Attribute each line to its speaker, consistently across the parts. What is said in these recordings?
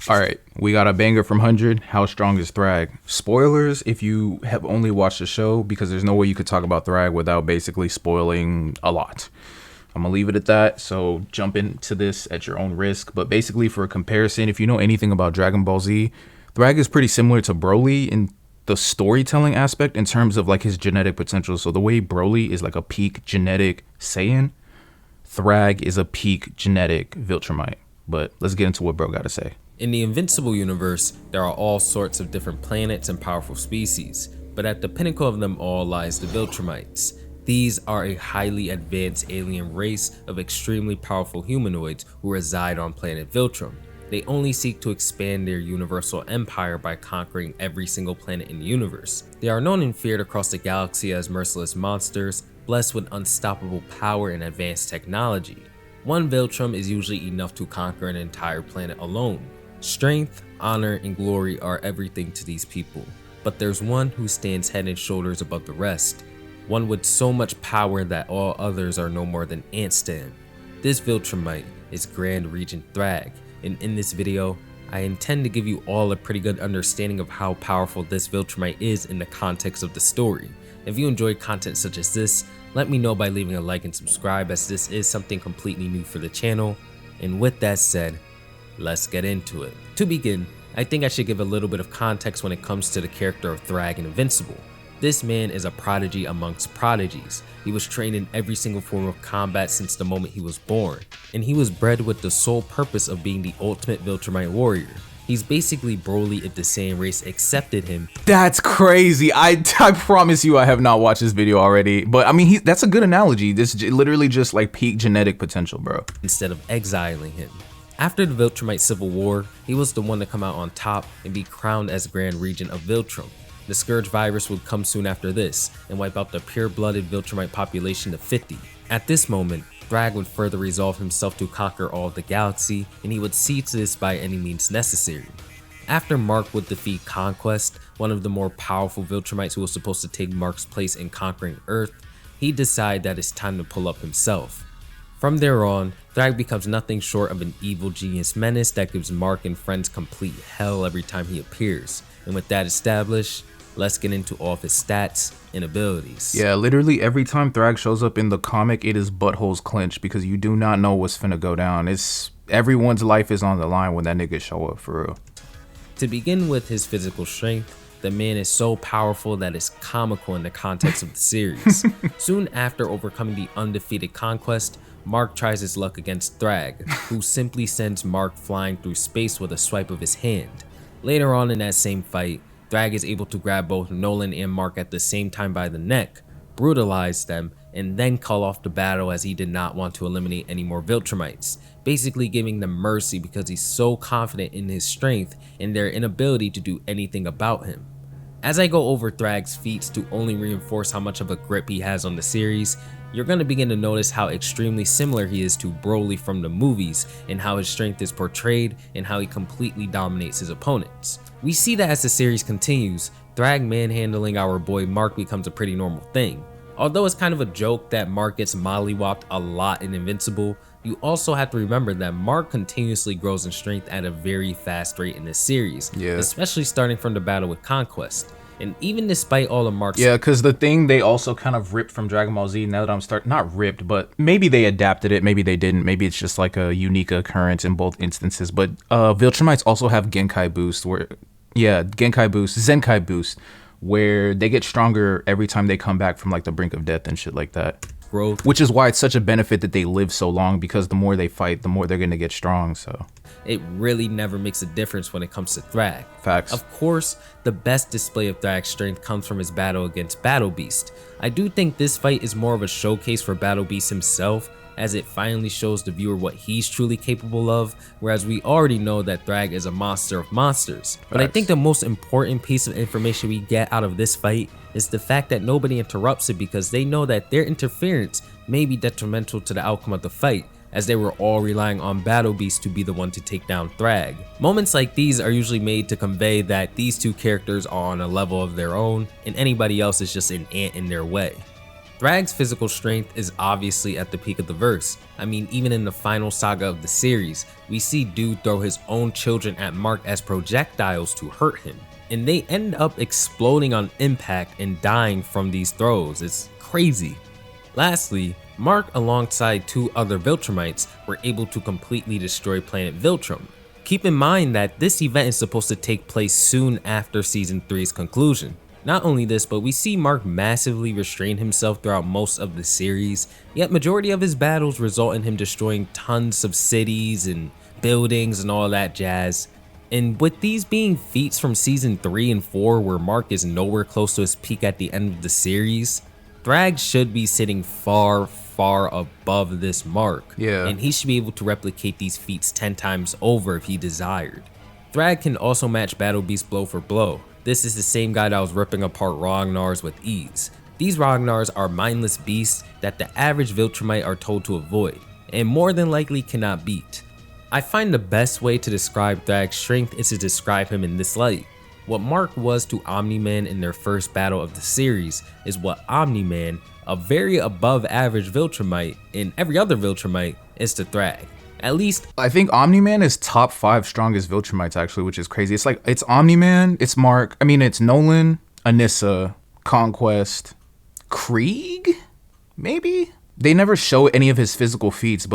Speaker 1: Alright, we got a banger from 100. How strong is Thragg? Spoilers if you have only watched the show, because there's no way you could talk about Thragg without basically spoiling a lot. I'm gonna leave it at that, so jump into this at your own risk. But basically, for a comparison, if you know anything about Dragon Ball Z, Thragg is pretty similar to Broly in the storytelling aspect in terms of like his genetic potential. So the way Broly is like a peak genetic Saiyan, Thragg is a peak genetic Viltrumite. But let's get into what bro gotta say.
Speaker 2: In the Invincible universe, there are all sorts of different planets and powerful species, but at the pinnacle of them all lies the Viltrumites. These are a highly advanced alien race of extremely powerful humanoids who reside on planet Viltrum. They only seek to expand their universal empire by conquering every single planet in the universe. They are known and feared across the galaxy as merciless monsters, blessed with unstoppable power and advanced technology. One Viltrum is usually enough to conquer an entire planet alone. Strength, honor, and glory are everything to these people, but there's one who stands head and shoulders above the rest. One with so much power that all others are no more than ants to him. This Viltrumite is Grand Regent Thragg, and in this video, I intend to give you all a pretty good understanding of how powerful this Viltrumite is in the context of the story. If you enjoy content such as this, let me know by leaving a like and subscribe, as this is something completely new for the channel. And with that said, let's get into it. To begin, I think I should give a little bit of context when it comes to the character of Thragg in Invincible. This man is a prodigy amongst prodigies. He was trained in every single form of combat since the moment he was born, and he was bred with the sole purpose of being the ultimate Viltrumite warrior. He's basically Broly if the Saiyan race accepted him.
Speaker 1: That's crazy. I promise you I have not watched this video already. But I mean, that's a good analogy. This is literally just like peak genetic potential, bro.
Speaker 2: Instead of exiling him. After the Viltrumite Civil War, he was the one to come out on top and be crowned as Grand Regent of Viltrum. The Scourge virus would come soon after this and wipe out the pure-blooded Viltrumite population to 50. At this moment, Thragg would further resolve himself to conquer all of the galaxy, and he would see to this by any means necessary. After Mark would defeat Conquest, one of the more powerful Viltrumites who was supposed to take Mark's place in conquering Earth, he'd decide that it's time to pull up himself. From there on, Thragg becomes nothing short of an evil genius menace that gives Mark and friends complete hell every time he appears. And with that established, let's get into all of his stats and abilities.
Speaker 1: Yeah, literally every time Thragg shows up in the comic, it is buttholes clenched because you do not know what's finna go down. Everyone's life is on the line when that nigga show up, for real.
Speaker 2: To begin with his physical strength, the man is so powerful that it's comical in the context of the series. Soon after overcoming the undefeated Conquest, Mark tries his luck against Thragg, who simply sends Mark flying through space with a swipe of his hand. Later on in that same fight, Thragg is able to grab both Nolan and Mark at the same time by the neck, brutalize them, and then call off the battle as he did not want to eliminate any more Viltrumites, basically giving them mercy because he's so confident in his strength and their inability to do anything about him. As I go over Thragg's feats to only reinforce how much of a grip he has on the series, you're going to begin to notice how extremely similar he is to Broly from the movies, and how his strength is portrayed and how he completely dominates his opponents. We see that as the series continues, Thragg manhandling our boy Mark becomes a pretty normal thing. Although it's kind of a joke that Mark gets mollywopped a lot in Invincible, you also have to remember that Mark continuously grows in strength at a very fast rate in this series, especially starting from the battle with Conquest. And even despite all of Mark's—
Speaker 1: Yeah, because the thing they also kind of ripped from Dragon Ball Z, now that I'm not ripped, but maybe they adapted it, maybe they didn't, maybe it's just like a unique occurrence in both instances, but Viltrumites also have Genkai boost, Zenkai boost, where they get stronger every time they come back from like the brink of death and shit like that.
Speaker 2: growth.
Speaker 1: Which is why it's such a benefit that they live so long, because the more they fight, the more they're going to get strong. So
Speaker 2: it really never makes a difference when it comes to Thragg.
Speaker 1: Facts.
Speaker 2: Of course, the best display of Thragg's strength comes from his battle against Battle Beast. I do think this fight is more of a showcase for Battle Beast himself, as it finally shows the viewer what he's truly capable of, whereas we already know that Thragg is a monster of monsters. But I think the most important piece of information we get out of this fight is the fact that nobody interrupts it, because they know that their interference may be detrimental to the outcome of the fight, as they were all relying on Battle Beast to be the one to take down Thragg. Moments like these are usually made to convey that these two characters are on a level of their own, and anybody else is just an ant in their way. Thragg's physical strength is obviously at the peak of the verse. I mean, even in the final saga of the series, we see Dude throw his own children at Mark as projectiles to hurt him, and they end up exploding on impact and dying from these throws. It's crazy. Lastly, Mark alongside 2 other Viltrumites were able to completely destroy planet Viltrum. Keep in mind that this event is supposed to take place soon after Season 3's conclusion. Not only this, but we see Mark massively restrain himself throughout most of the series, yet majority of his battles result in him destroying tons of cities and buildings and all that jazz. And with these being feats from Season 3 and 4 where Mark is nowhere close to his peak at the end of the series, Thragg should be sitting far above this mark, and he should be able to replicate these feats 10 times over if he desired. Thragg can also match Battle Beast blow for blow. This is the same guy that was ripping apart Ragnars with ease. These Ragnars are mindless beasts that the average Viltrumite are told to avoid, and more than likely cannot beat. I find the best way to describe Thragg's strength is to describe him in this light. What Mark was to Omni-Man in their first battle of the series is what Omni-Man, a very above average Viltrumite, and every other Viltrumite, is to Thragg. At least,
Speaker 1: I think Omni-Man is top 5 strongest Viltrumites actually, which is crazy. It's like, it's Omni-Man, it's Mark, it's Nolan, Anissa, Conquest, Krieg, maybe? They never show any of his physical feats,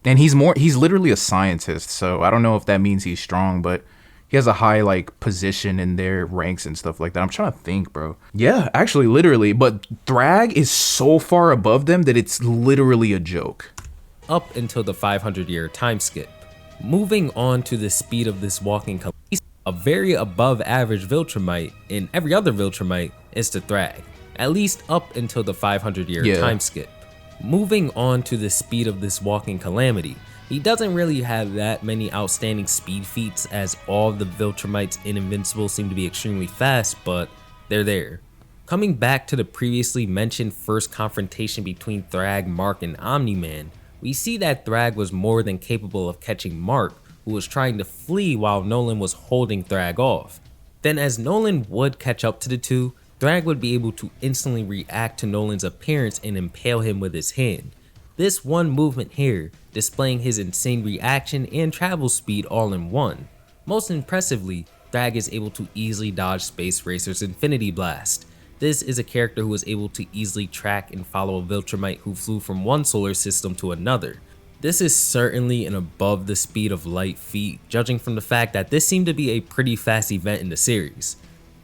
Speaker 1: and he's literally a scientist, so I don't know if that means he's strong, but he has a high like position in their ranks and stuff like that. I'm trying to think, bro. Yeah, actually, literally, but Thragg is so far above them that it's literally a joke.
Speaker 2: Up until the 500-year time skip. Moving on to the speed of this walking a very above average Viltrumite and every other Viltrumite is to Thragg, at least up until the 500-year time skip. Moving on to the speed of this walking calamity. He doesn't really have that many outstanding speed feats as all the Viltrumites in Invincible seem to be extremely fast, but they're there. Coming back to the previously mentioned first confrontation between Thragg, Mark, and Omni-Man, we see that Thragg was more than capable of catching Mark, who was trying to flee while Nolan was holding Thragg off. Then as Nolan would catch up to the two, Thragg would be able to instantly react to Nolan's appearance and impale him with his hand. This one movement here, displaying his insane reaction and travel speed all in one. Most impressively, Thragg is able to easily dodge Space Racer's Infinity Blast. This is a character who was able to easily track and follow a Viltrumite who flew from one solar system to another. This is certainly an above the speed of light feat, judging from the fact that this seemed to be a pretty fast event in the series.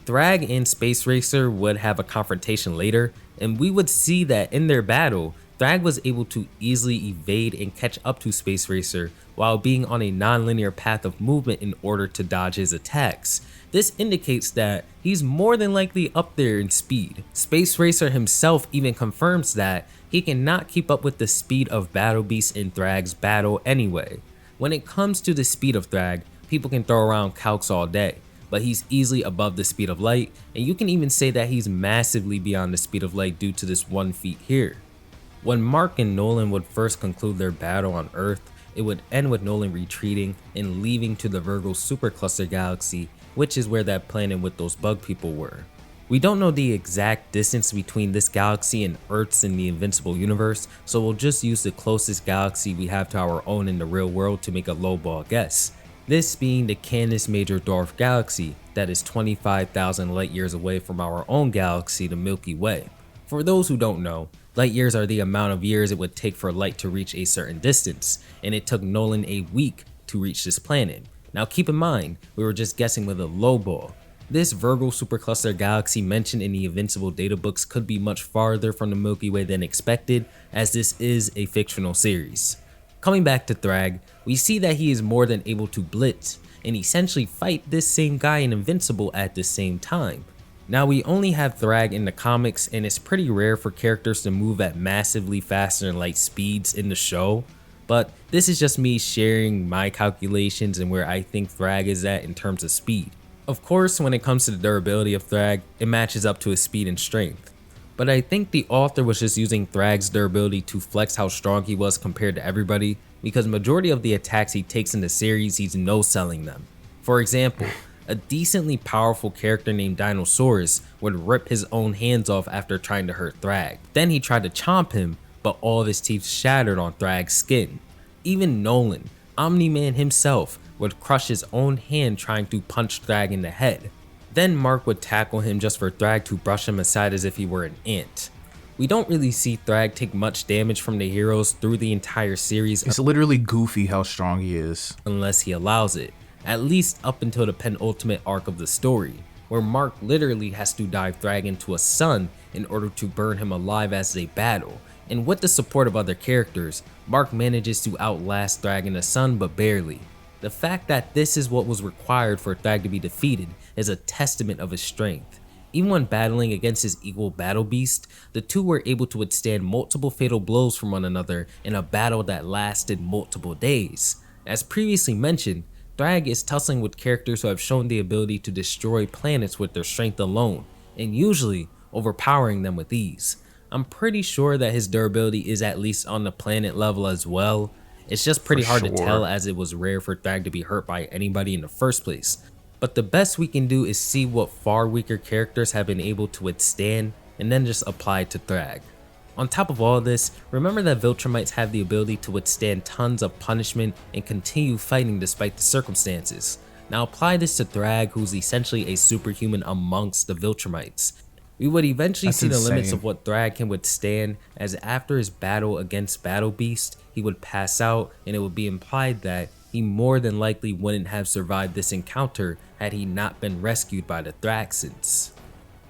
Speaker 2: Thragg and Space Racer would have a confrontation later, and we would see that in their battle, Thragg was able to easily evade and catch up to Space Racer while being on a non-linear path of movement in order to dodge his attacks. This indicates that he's more than likely up there in speed. Space Racer himself even confirms that he cannot keep up with the speed of Battle Beast in Thragg's battle anyway. When it comes to the speed of Thragg, people can throw around calcs all day, but he's easily above the speed of light, and you can even say that he's massively beyond the speed of light due to this one feat here. When Mark and Nolan would first conclude their battle on Earth, it would end with Nolan retreating and leaving to the Virgo supercluster galaxy, which is where that planet with those bug people were. We don't know the exact distance between this galaxy and Earth's in the Invincible universe, so we'll just use the closest galaxy we have to our own in the real world to make a lowball guess. This being the Canis Major Dwarf galaxy that is 25,000 light years away from our own galaxy, the Milky Way. For those who don't know, light years are the amount of years it would take for light to reach a certain distance, and it took Nolan a week to reach this planet. Now keep in mind, we were just guessing with a lowball. This Virgo supercluster galaxy mentioned in the Invincible databooks could be much farther from the Milky Way than expected, as this is a fictional series. Coming back to Thragg, we see that he is more than able to blitz, and essentially fight this same guy in Invincible at the same time. Now we only have Thragg in the comics, and it's pretty rare for characters to move at massively faster than light speeds in the show, but this is just me sharing my calculations and where I think Thragg is at in terms of speed. Of course, when it comes to the durability of Thragg, it matches up to his speed and strength. But I think the author was just using Thragg's durability to flex how strong he was compared to everybody, because majority of the attacks he takes in the series, he's no-selling them. For example, A decently powerful character named Dinosaurus would rip his own hands off after trying to hurt Thragg. Then he tried to chomp him, but all of his teeth shattered on Thragg's skin. Even Nolan, Omni-Man himself, would crush his own hand trying to punch Thragg in the head. Then Mark would tackle him just for Thragg to brush him aside as if he were an ant. We don't really see Thragg take much damage from the heroes through the entire series.
Speaker 1: It's literally goofy how strong he is.
Speaker 2: Unless he allows it, at least up until the penultimate arc of the story, where Mark literally has to dive Thragg into a sun in order to burn him alive as they battle. And with the support of other characters, Mark manages to outlast Thragg in the sun, but barely. The fact that this is what was required for Thragg to be defeated is a testament of his strength. Even when battling against his equal Battle Beast, the two were able to withstand multiple fatal blows from one another in a battle that lasted multiple days. As previously mentioned, Thragg is tussling with characters who have shown the ability to destroy planets with their strength alone, and usually overpowering them with ease. I'm pretty sure that his durability is at least on the planet level as well. It's just pretty hard to tell, as it was rare for Thragg to be hurt by anybody in the first place. But the best we can do is see what far weaker characters have been able to withstand and then just apply it to Thragg. On top of all this, remember that Viltrumites have the ability to withstand tons of punishment and continue fighting despite the circumstances. Now apply this to Thragg, who's essentially a superhuman amongst the Viltrumites. We would eventually see the limits of what Thragg can withstand, as after his battle against Battle Beast, he would pass out, and it would be implied that he more than likely wouldn't have survived this encounter had he not been rescued by the Thraxans.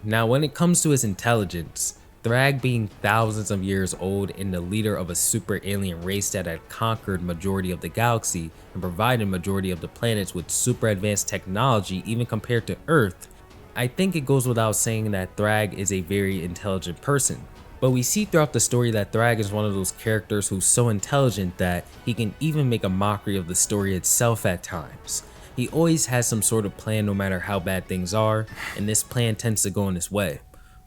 Speaker 2: Now when it comes to his intelligence, Thragg being thousands of years old and the leader of a super alien race that had conquered majority of the galaxy and provided majority of the planets with super advanced technology even compared to Earth, I think it goes without saying that Thragg is a very intelligent person. But we see throughout the story that Thragg is one of those characters who's so intelligent that he can even make a mockery of the story itself at times. He always has some sort of plan no matter how bad things are, and this plan tends to go in his way.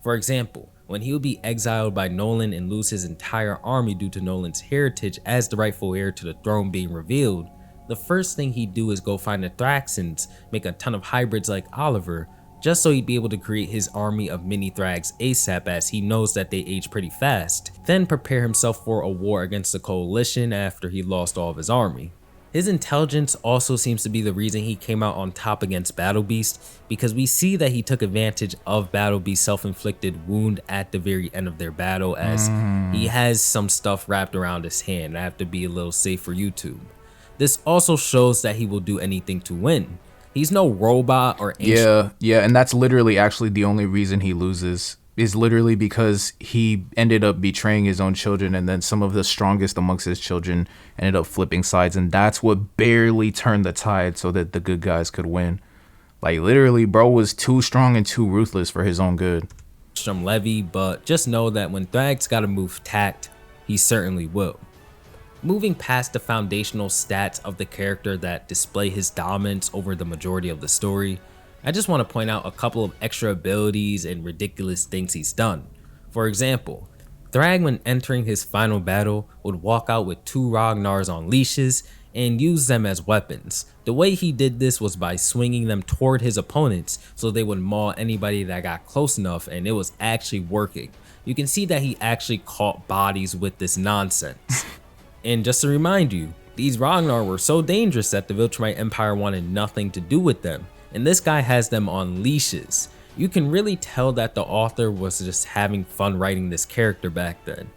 Speaker 2: For example, when he would be exiled by Nolan and lose his entire army due to Nolan's heritage as the rightful heir to the throne being revealed, the first thing he'd do is go find the Thraxans, make a ton of hybrids like Oliver, just so he'd be able to create his army of mini Thraggs ASAP, as he knows that they age pretty fast, then prepare himself for a war against the coalition after he lost all of his army. His intelligence also seems to be the reason he came out on top against Battle Beast, because we see that he took advantage of Battle Beast's self-inflicted wound at the very end of their battle, as he has some stuff wrapped around his hand. I have to be a little safe for YouTube. This also shows that he will do anything to win. He's no robot or ancient.
Speaker 1: Yeah, and that's literally actually the only reason he loses, is literally because he ended up betraying his own children, and then some of the strongest amongst his children ended up flipping sides, and that's what barely turned the tide so that the good guys could win. Like literally, bro was too strong and too ruthless for his own good.
Speaker 2: Levy, but just know that when Thragg's gotta move tact, he certainly will. Moving past the foundational stats of the character that display his dominance over the majority of the story, I just want to point out a couple of extra abilities and ridiculous things he's done. For example, Thragg, when entering his final battle, would walk out with 2 Ragnars on leashes and use them as weapons. The way he did this was by swinging them toward his opponents so they would maul anybody that got close enough, and it was actually working. You can see that he actually caught bodies with this nonsense. And just to remind you, these Ragnar were so dangerous that the Viltrumite Empire wanted nothing to do with them, and this guy has them on leashes. You can really tell that the author was just having fun writing this character back then.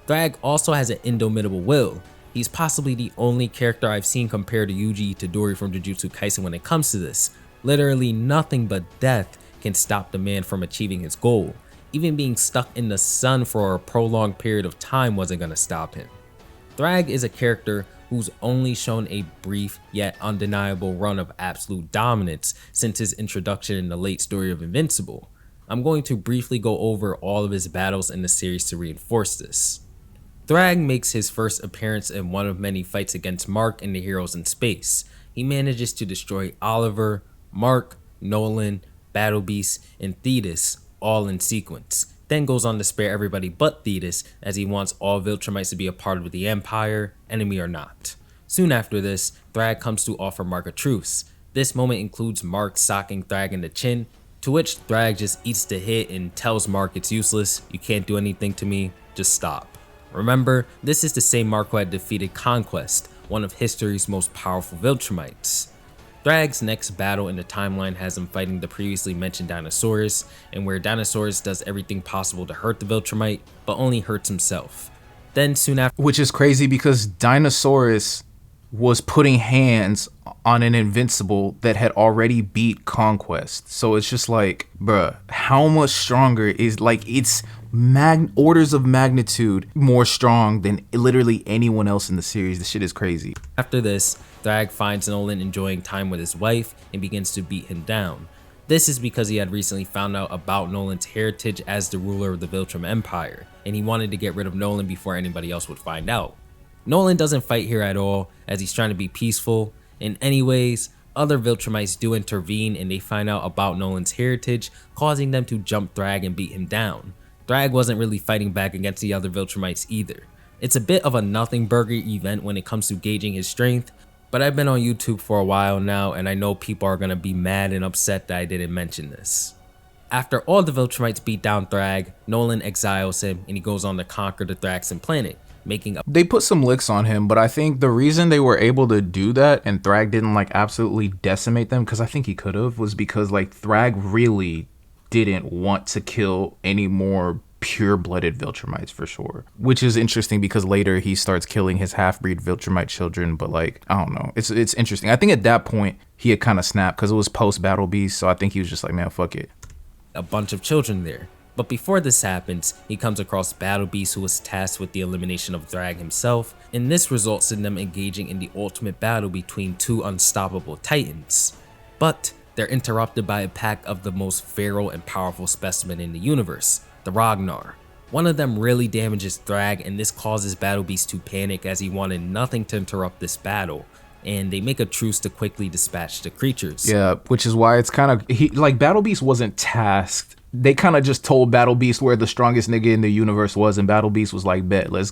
Speaker 2: Thragg also has an indomitable will. He's possibly the only character I've seen compared to Yuji Itadori from Jujutsu Kaisen when it comes to this. Literally nothing but death can stop the man from achieving his goal. Even being stuck in the sun for a prolonged period of time wasn't gonna stop him. Thragg is a character who's only shown a brief yet undeniable run of absolute dominance since his introduction in the late story of Invincible. I'm going to briefly go over all of his battles in the series to reinforce this. Thragg makes his first appearance in one of many fights against Mark in the Heroes in Space. He manages to destroy Oliver, Mark, Nolan, Battle Beast, and Thetis all in sequence. Then goes on to spare everybody but Thetis, as he wants all Viltrumites to be a part of the Empire, enemy or not. Soon after this, Thragg comes to offer Mark a truce. This moment includes Mark socking Thragg in the chin, to which Thragg just eats the hit and tells Mark it's useless, you can't do anything to me, just stop. Remember, this is the same Mark who had defeated Conquest, one of history's most powerful Viltrumites. Thragg's next battle in the timeline has him fighting the previously mentioned Dinosaurus, and where Dinosaurus does everything possible to hurt the Viltrumite, but only hurts himself. Then soon after,
Speaker 1: Which is crazy because Dinosaurus was putting hands on an Invincible that had already beat Conquest. So it's just like, bruh, how much stronger is, like, it's orders of magnitude more strong than literally anyone else in the series. This shit is crazy.
Speaker 2: After this, Thragg finds Nolan enjoying time with his wife and begins to beat him down. This is because he had recently found out about Nolan's heritage as the ruler of the Viltrum Empire, and he wanted to get rid of Nolan before anybody else would find out. Nolan doesn't fight here at all, as he's trying to be peaceful, and anyways, other Viltrumites do intervene and they find out about Nolan's heritage, causing them to jump Thragg and beat him down. Thragg wasn't really fighting back against the other Viltrumites either. It's a bit of a nothing burger event when it comes to gauging his strength, but I've been on YouTube for a while now and I know people are gonna be mad and upset that I didn't mention this. After all the Viltrumites beat down Thragg, Nolan exiles him and he goes on to conquer the Thraxan planet, making up.
Speaker 1: They put some licks on him, but I think the reason they were able to do that and Thragg didn't like absolutely decimate them, because I think he could have, was because like Thragg really didn't want to kill any more pure-blooded Viltrumites for sure. Which is interesting because later he starts killing his half-breed Viltrumite children, but like, I don't know. It's interesting. I think at that point he had kind of snapped because it was post-Battle Beast, so I think he was just like, man, fuck it.
Speaker 2: A bunch of children there. But before this happens, he comes across Battle Beast, who was tasked with the elimination of Thragg himself, and this results in them engaging in the ultimate battle between two unstoppable titans. But they're interrupted by a pack of the most feral and powerful specimen in the universe, the Ragnar. One of them really damages Thragg, and this causes Battle Beast to panic as he wanted nothing to interrupt this battle, and they make a truce to quickly dispatch the creatures.
Speaker 1: Yeah, which is why it's kind of, like, Battle Beast wasn't tasked. They kind of just told Battle Beast where the strongest nigga in the universe was, and Battle Beast was like, bet, let's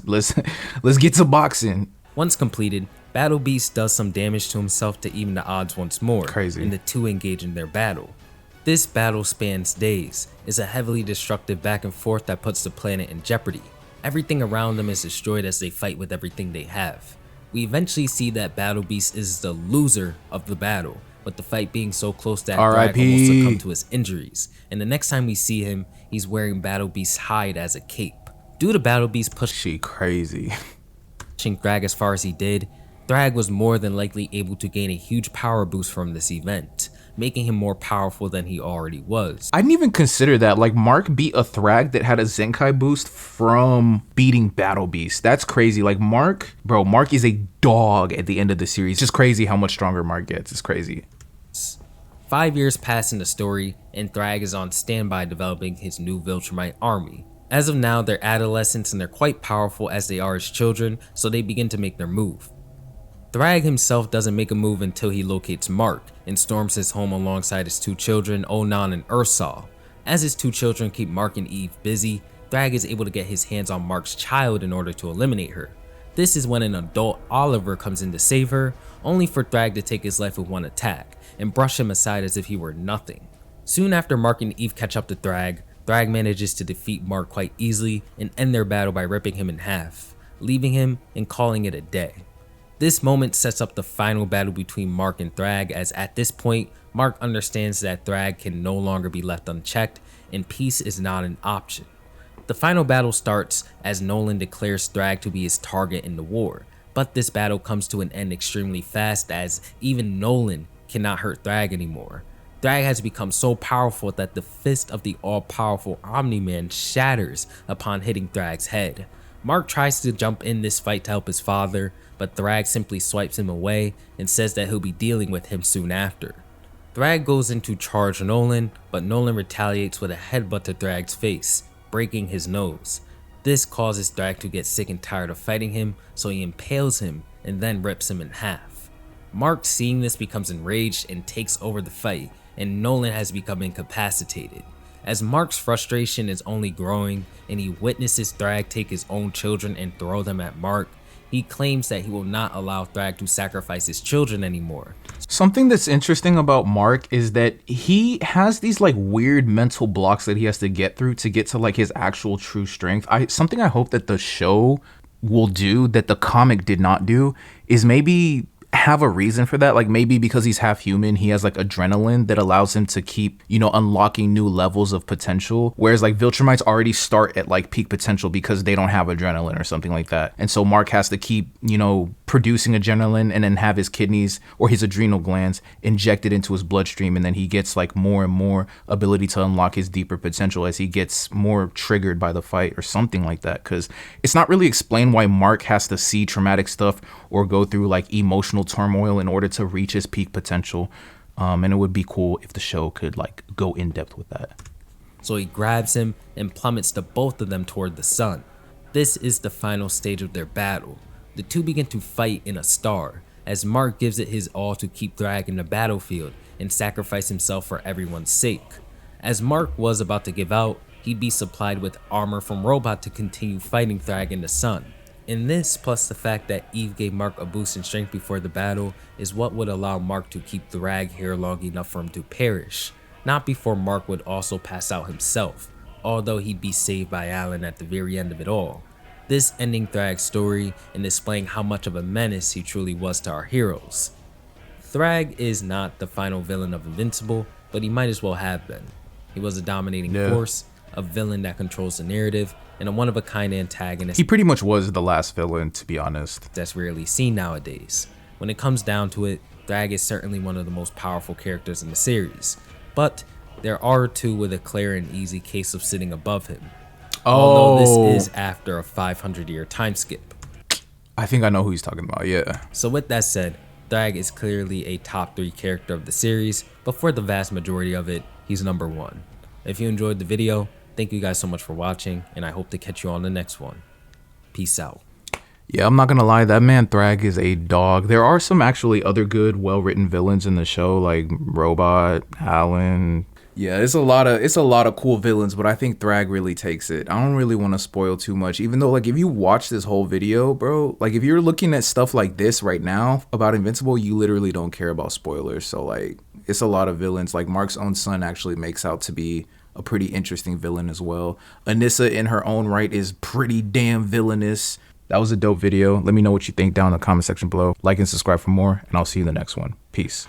Speaker 1: get to boxing.
Speaker 2: Once completed, Battle Beast does some damage to himself to even the odds once more,
Speaker 1: Crazy.
Speaker 2: and the two engage in their battle. This battle spans days, is a heavily destructive back and forth that puts the planet in jeopardy. Everything around them is destroyed as they fight with everything they have. We eventually see that Battle Beast is the loser of the battle, with the fight being so close that Thragg almost succumbed to his injuries, and the next time we see him, he's wearing Battle Beast's hide as a cape. Due to Battle Beast pushing
Speaker 1: Crazy.
Speaker 2: Thragg as far as he did, Thragg was more than likely able to gain a huge power boost from this event, making him more powerful than he already was.
Speaker 1: I didn't even consider that. Like, Mark beat a Thragg that had a Zenkai boost from beating Battle Beast. That's crazy. Like, Mark is a dog at the end of the series. It's just crazy how much stronger Mark gets. It's crazy.
Speaker 2: 5 years pass in the story, and Thragg is on standby developing his new Viltrumite army. As of now, they're adolescents and they're quite powerful as they are as children, so they begin to make their move. Thragg himself doesn't make a move until he locates Mark and storms his home alongside his two children, Onan and Ursal. As his two children keep Mark and Eve busy, Thragg is able to get his hands on Mark's child in order to eliminate her. This is when an adult Oliver comes in to save her, only for Thragg to take his life with one attack and brush him aside as if he were nothing. Soon after Mark and Eve catch up to Thragg, Thragg manages to defeat Mark quite easily and end their battle by ripping him in half, leaving him and calling it a day. This moment sets up the final battle between Mark and Thragg, as at this point, Mark understands that Thragg can no longer be left unchecked and peace is not an option. The final battle starts as Nolan declares Thragg to be his target in the war, but this battle comes to an end extremely fast as even Nolan cannot hurt Thragg anymore. Thragg has become so powerful that the fist of the all-powerful Omni-Man shatters upon hitting Thragg's head. Mark tries to jump in this fight to help his father, but Thragg simply swipes him away and says that he'll be dealing with him soon after. Thragg goes in to charge Nolan, but Nolan retaliates with a headbutt to Thragg's face, breaking his nose. This causes Thragg to get sick and tired of fighting him, so he impales him and then rips him in half. Mark, seeing this, becomes enraged and takes over the fight, and Nolan has become incapacitated. As Mark's frustration is only growing and he witnesses Thragg take his own children and throw them at Mark, He claims that he will not allow Thragg to sacrifice his children anymore.
Speaker 1: Something that's interesting about Mark is that he has these like weird mental blocks that he has to get through to get to like his actual true strength. Something I hope that the show will do that the comic did not do is maybe have a reason for that. Like maybe because he's half human, he has like adrenaline that allows him to keep, you know, unlocking new levels of potential. Whereas like Viltrumites already start at like peak potential because they don't have adrenaline or something like that. And so Mark has to keep, you know, producing adrenaline and then have his kidneys or his adrenal glands injected into his bloodstream. And then he gets like more and more ability to unlock his deeper potential as he gets more triggered by the fight or something like that. Cause it's not really explained why Mark has to see traumatic stuff or go through like emotional turmoil in order to reach his peak potential. And it would be cool if the show could like go in depth with that.
Speaker 2: So he grabs him and plummets the both of them toward the sun. This is the final stage of their battle. The two begin to fight in a star, as Mark gives it his all to keep Thragg in the battlefield and sacrifice himself for everyone's sake. As Mark was about to give out, he'd be supplied with armor from Robot to continue fighting Thragg in the sun. And this, plus the fact that Eve gave Mark a boost in strength before the battle, is what would allow Mark to keep Thragg here long enough for him to perish. Not before Mark would also pass out himself, although he'd be saved by Alan at the very end of it all. This ending Thragg's story and displaying how much of a menace he truly was to our heroes. Thragg is not the final villain of Invincible, but he might as well have been. He was a dominating force, a villain that controls the narrative, and a one-of-a-kind antagonist.
Speaker 1: He pretty much was the last villain, to be honest.
Speaker 2: That's rarely seen nowadays. When it comes down to it, Thragg is certainly one of the most powerful characters in the series, but there are two with a clear and easy case of sitting above him. Although this is after a 500-year time skip.
Speaker 1: I think I know who he's talking about, yeah.
Speaker 2: So with that said, Thragg is clearly a top 3 character of the series, but for the vast majority of it, he's number 1. If you enjoyed the video, thank you guys so much for watching, and I hope to catch you on the next one. Peace out.
Speaker 1: Yeah, I'm not gonna lie, that man Thragg is a dog. There are some actually other good, well-written villains in the show, like Robot, Alan. Yeah, it's a lot of cool villains, but I think Thragg really takes it. I don't really want to spoil too much, even though like if you watch this whole video, bro, like if you're looking at stuff like this right now about Invincible, you literally don't care about spoilers. So like it's a lot of villains. Like Mark's own son actually makes out to be a pretty interesting villain as well. Anissa in her own right is pretty damn villainous. That was a dope video. Let me know what you think down in the comment section below. Like and subscribe for more, and I'll see you in the next one. Peace.